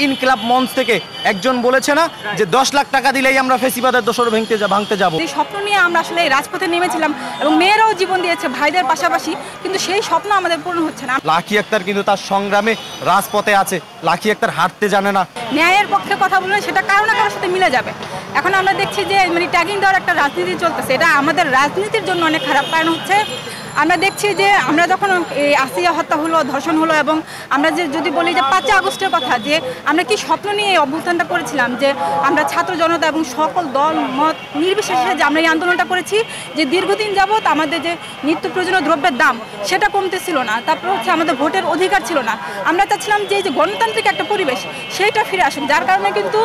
ইনকিলাব মঞ্চ থেকে একজন বলেছে না যে 10 লাখ টাকা দিলেই আমরা ফেসিবাদের দোসর ভাঙতে যাব। এই স্বপ্ন নিয়ে আমরা আসলে রাজপথে নেমেছিলাম এবং মেয়েরাও জীবন দিয়েছে ভাইদের পাশাপাশি, কিন্তু সেই স্বপ্ন আমাদের পূরণ হচ্ছে না। লাকি আক্তার কিন্তু তার সংগ্রামে রাজপথে আছে। লাকি আক্তার হাঁটতে জানে না। ন্যায়ের পক্ষে কথা বললে সেটা কারো না কারোর সাথে মিলে যাবে। এখন আমরা দেখছি যে ট্যাগিং দেওয়ার একটা রাজনীতি চলতেছে, এটা আমাদের রাজনীতির জন্য অনেক খারাপ। কারণ হচ্ছে আমরা দেখছি যে আমরা যখন এই আসিয়া হত্যা হলো, ধর্ষণ হলো, এবং আমরা যে যদি বলি যে 5 আগস্টের কথা, যে আমরা কি স্বপ্ন নিয়ে এই অভ্যুত্থানটা করেছিলাম, যে আমরা ছাত্র জনতা এবং সকল দল মত নির্বিশেষে যে আমরা এই আন্দোলনটা করেছি, যে দীর্ঘদিন যাবৎ আমাদের যে নিত্য প্রয়োজনীয় দ্রব্যের দাম সেটা কমতেছিল না, তারপর হচ্ছে আমাদের ভোটের অধিকার ছিল না। আমরা চাচ্ছিলাম যে এই যে গণতান্ত্রিক একটা পরিবেশ সেইটা ফিরে আসুক, যার কারণে কিন্তু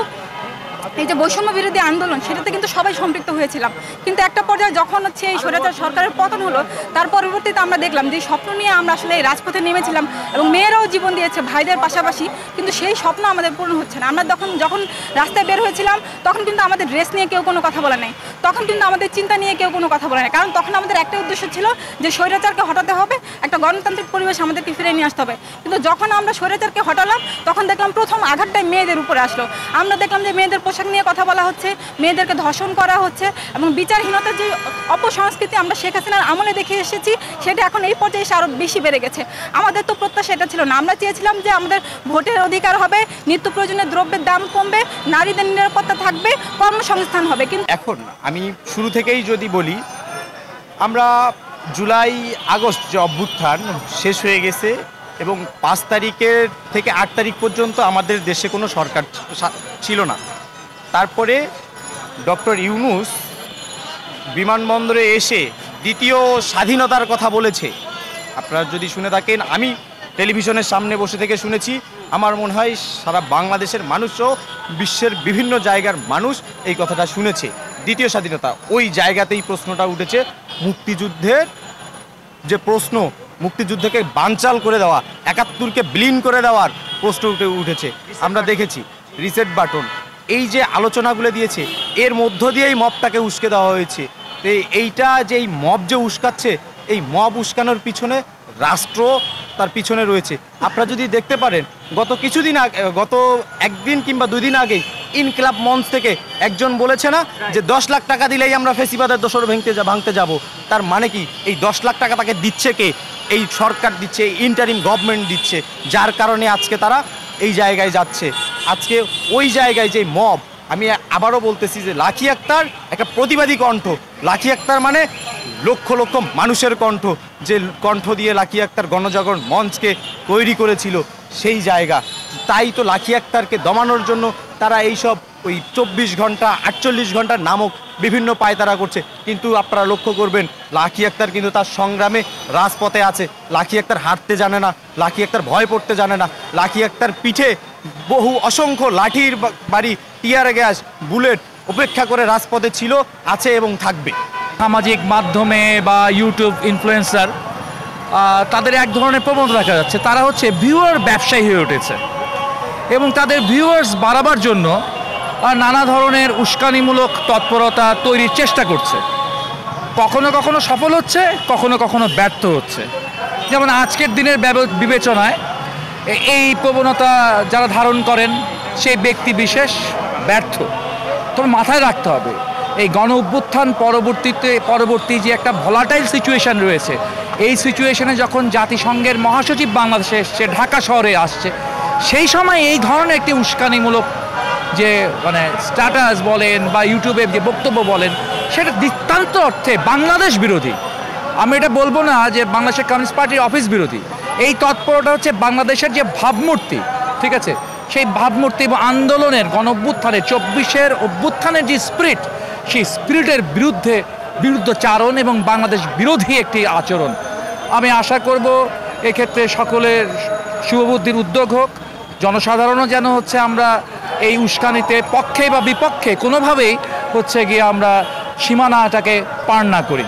এই যে বৈষম্য বিরোধী আন্দোলন সেটাতে কিন্তু সবাই সম্পৃক্ত হয়েছিলাম। কিন্তু একটা পর্যায়ে যখন হচ্ছে এই স্বৈরাচার সরকারের পতন হলো, তার পরবর্তীতে আমরা দেখলাম যে স্বপ্ন নিয়ে আমরা আসলে এই রাজপথে নেমেছিলাম এবং মেয়েরাও জীবন দিয়েছে ভাইদের পাশাপাশি, কিন্তু সেই স্বপ্ন আমাদের পূরণ হচ্ছে না। আমরা যখন রাস্তায় বের হয়েছিলাম তখন কিন্তু আমাদের ড্রেস নিয়ে কেউ কোনো কথা বলে নাই, তখন কিন্তু আমাদের চিন্তা নিয়ে কেউ কোনো কথা বলে নাই, কারণ তখন আমাদের একটাই উদ্দেশ্য ছিল যে স্বৈরাচারকে হটাতে হবে, একটা গণতান্ত্রিক পরিবেশ আমাদেরকে ফিরে নিয়ে আসতে হবে। কিন্তু যখন আমরা স্বৈরাচারকে হটালাম তখন দেখলাম প্রথম আঘাতটাই মেয়েদের উপরে আসলো। আমরা দেখলাম যে মেয়েদের পোশাক নিয়ে কথা বলা হচ্ছে, মেয়েদেরকে ধর্ষণ করা হচ্ছে, এবং বিচারহীনতার যে অপসংস্কৃতি আমরা শেখ হাসিনার আমলে দেখে এসেছি সেটা এখন এই পর্যায়ে এসে আরও বেশি বেড়ে গেছে। আমাদের তো প্রত্যাশা এটা ছিল না। আমরা চেয়েছিলাম যে আমাদের ভোটের অধিকার হবে, নিত্য প্রয়োজনীয় দ্রব্যের দাম কমবে, নারীদের নিরাপত্তা থাকবে, কর্মসংস্থান হবে। কিন্তু এখন আমি শুরু থেকেই যদি বলি, আমরা জুলাই আগস্ট যে অভ্যুত্থান শেষ হয়ে গেছে এবং 5 তারিখের থেকে 8 তারিখ পর্যন্ত আমাদের দেশে কোনো সরকার ছিল না। তারপরে ডক্টর ইউনূস বিমানবন্দরে এসে দ্বিতীয় স্বাধীনতার কথা বলেছে। আপনারা যদি শুনে থাকেন, আমি টেলিভিশনের সামনে বসে থেকে শুনেছি, আমার মনে হয় সারা বাংলাদেশের মানুষও বিশ্বের বিভিন্ন জায়গার মানুষ এই কথাটা শুনেছে। দ্বিতীয় স্বাধীনতা, ওই জায়গাতেই প্রশ্নটা উঠেছে, মুক্তিযুদ্ধের যে প্রশ্ন, মুক্তিযুদ্ধকে বানচাল করে দেওয়া, 71কে বিলীন করে দেওয়ার প্রশ্ন উঠেছে। আমরা দেখেছি রিসেট বাটন, এই যে আলোচনাগুলো দিয়েছে এর মধ্য দিয়েই মবটাকে উস্কে দেওয়া হয়েছে। তো এইটা যে এই মব যে উস্কাচ্ছে, এই মব উস্কানোর পিছনে রাষ্ট্র তার পিছনে রয়েছে। আপনারা যদি দেখতে পারেন, গত কিছুদিন আগে, গত 1 দিন কিংবা 2 দিন আগেই ইনকিলাব মঞ্চ থেকে একজন বলেছে না যে 10 লাখ টাকা দিলেই আমরা ফেসিবাদের দোসর ভাঙতে যাব। তার মানে কি, এই 10 লাখ টাকা তাকে দিচ্ছে কে? এই সরকার দিচ্ছে, ইন্টারিম গভর্নমেন্ট দিচ্ছে, যার কারণে আজকে তারা এই জায়গায় যাচ্ছে। আজকে ওই জায়গায় যে মব, আমি আবারও বলতেছি যে লাকি আক্তার একটা প্রতিবাদী কণ্ঠ। লাকি আক্তার মানে লক্ষ লক্ষ মানুষের কণ্ঠ, যে কণ্ঠ দিয়ে লাকি আক্তার গণজাগরণ মঞ্চকে তৈরি করেছিল সেই জায়গা। তাই তো লাকি আক্তারকে দমানোর জন্য তারা এইসব ওই 24 ঘন্টা 48 ঘন্টা নামক বিভিন্ন পায়তারা করছে। কিন্তু আপনারা লক্ষ্য করবেন, লাকি আক্তার কিন্তু তার সংগ্রামে রাজপথে আছে। লাকি আক্তার হাঁটতে জানে না, লাকি আক্তার ভয় পড়তে জানে না। লাকি আক্তার পিঠে বহু অসংখ্য লাঠির বাড়ি, টিয়ার গ্যাস, বুলেট অপেক্ষা করে রাজপথে ছিল, আছে এবং থাকবে। সামাজিক মাধ্যমে বা ইউটিউব ইনফ্লুয়েন্সার, তাদের এক ধরনের প্রবণতা দেখা যাচ্ছে, তারা হচ্ছে ভিউয়ার ব্যবসায়ী হয়ে উঠেছে এবং তাদের ভিউয়ার্স বাড়াবার জন্য নানা ধরনের উস্কানিমূলক তৎপরতা তৈরির চেষ্টা করছে। কখনো কখনো সফল হচ্ছে, কখনো কখনো ব্যর্থ হচ্ছে। যেমন আজকের দিনের বিবেচনায় এই প্রবণতা যারা ধারণ করেন সেই ব্যক্তি বিশেষ ব্যর্থ। তবে মাথায় রাখতে হবে, এই গণ অভ্যুত্থান পরবর্তী যে একটা ভলাটাইল সিচুয়েশান রয়েছে, এই সিচুয়েশনে যখন জাতিসংঘের মহাসচিব বাংলাদেশে এসছে, ঢাকা শহরে আসছে, সেই সময় এই ধরনের একটি উস্কানিমূলক যে স্ট্যাটাস বলেন বা ইউটিউবে যে বক্তব্য বলেন, সেটা দৃষ্টান্ত অর্থে বাংলাদেশ বিরোধী। আমি এটা বলবো না যে বাংলাদেশের কমিউনিস্ট পার্টির অফিস বিরোধী। এই তৎপরতা হচ্ছে বাংলাদেশের যে ভাবমূর্তি, ঠিক আছে, সেই ভাবমূর্তি এবং আন্দোলনের গণ-অভ্যুত্থানের 24-এর অভ্যুত্থানের যে স্পিরিট, সেই স্পিরিটের বিরুদ্ধচারণ এবং বাংলাদেশ বিরোধী একটি আচরণ। আমি আশা করব এক্ষেত্রে সকলের শুভবুদ্ধির উদ্যোগ হোক, জনসাধারণও যেন আমরা এই উস্কানিতে পক্ষে বা বিপক্ষে কোনোভাবেই গিয়ে আমরা সীমানাটাকে পার না করি।